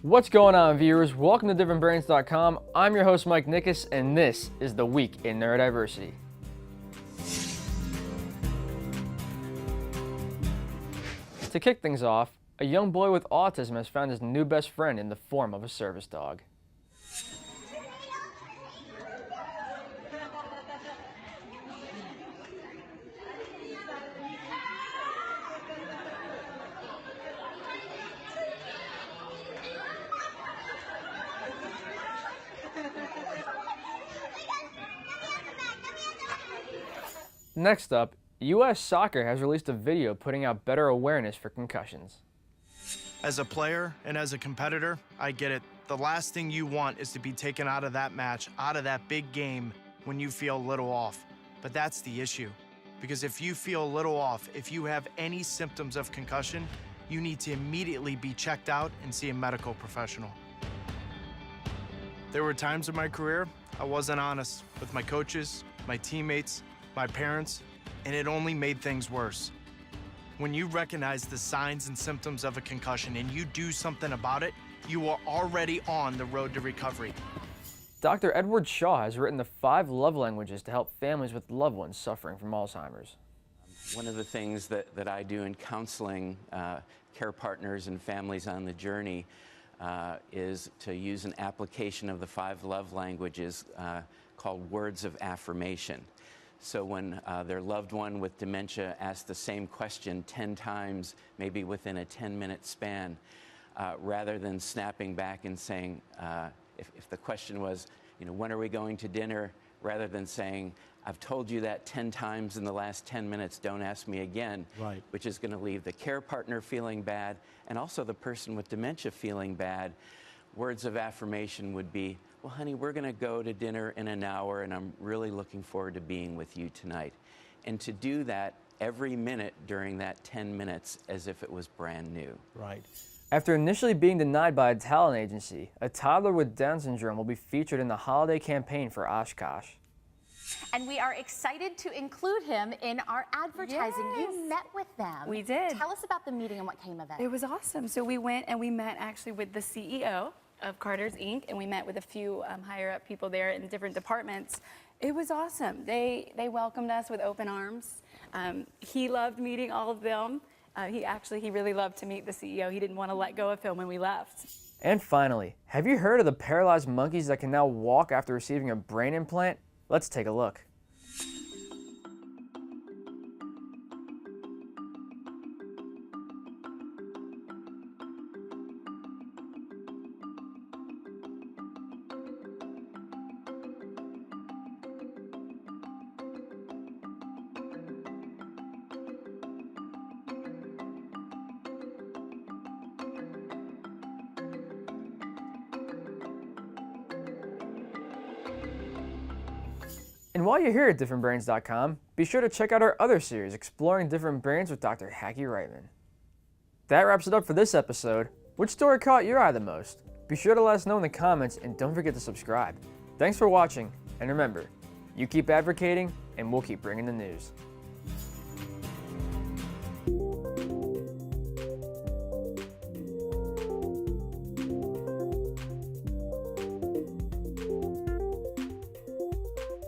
What's going on, viewers? Welcome to differentbrains.com. I'm your host, Mike Nickas, and this is the Week in Neurodiversity. To kick things off, a young boy with autism has found his new best friend in the form of a service dog. Next up, U.S. Soccer has released a video putting out better awareness for concussions. As a player and as a competitor, I get it. The last thing you want is to be taken out of that match, out of that big game when you feel a little off. But that's the issue. Because if you feel a little off, if you have any symptoms of concussion, you need to immediately be checked out and see a medical professional. There were times in my career I wasn't honest with my coaches, my teammates, my parents, and it only made things worse. When you recognize the signs and symptoms of a concussion and you do something about it, you are already on the road to recovery. Dr. Edward Shaw has written the 5 love languages to help families with loved ones suffering from Alzheimer's. One of the things that I do in counseling care partners and families on the journey is to use an application of the 5 love languages called words of affirmation. So when their loved one with dementia asks the same question 10 times, maybe within a 10-minute span, rather than snapping back and saying, if the question was, when are we going to dinner, rather than saying, I've told you that 10 times in the last 10 minutes, don't ask me again, right, which is going to leave the care partner feeling bad and also the person with dementia feeling bad. Words of affirmation would be, well, honey, we're going to go to dinner in an hour, and I'm really looking forward to being with you tonight. And to do that every minute during that 10 minutes as if it was brand new. Right. After initially being denied by a talent agency, a toddler with Down syndrome will be featured in the holiday campaign for Oshkosh. And we are excited to include him in our advertising. Yes. You met with them. We did. Tell us about the meeting and what came of it. It was awesome. So we went and we met actually with the CEO of Carter's Inc. and we met with a few higher up people there in different departments. It was awesome. They welcomed us with open arms. He loved meeting all of them. He really loved to meet the CEO. He didn't want to let go of him when we left. And finally, have you heard of the paralyzed monkeys that can now walk after receiving a brain implant? Let's take a look. And while you're here at differentbrains.com, be sure to check out our other series, Exploring Different Brains with Dr. Hacky Reitman. That wraps it up for this episode. Which story caught your eye the most? Be sure to let us know in the comments, and don't forget to subscribe. Thanks for watching, and remember, you keep advocating, and we'll keep bringing the news.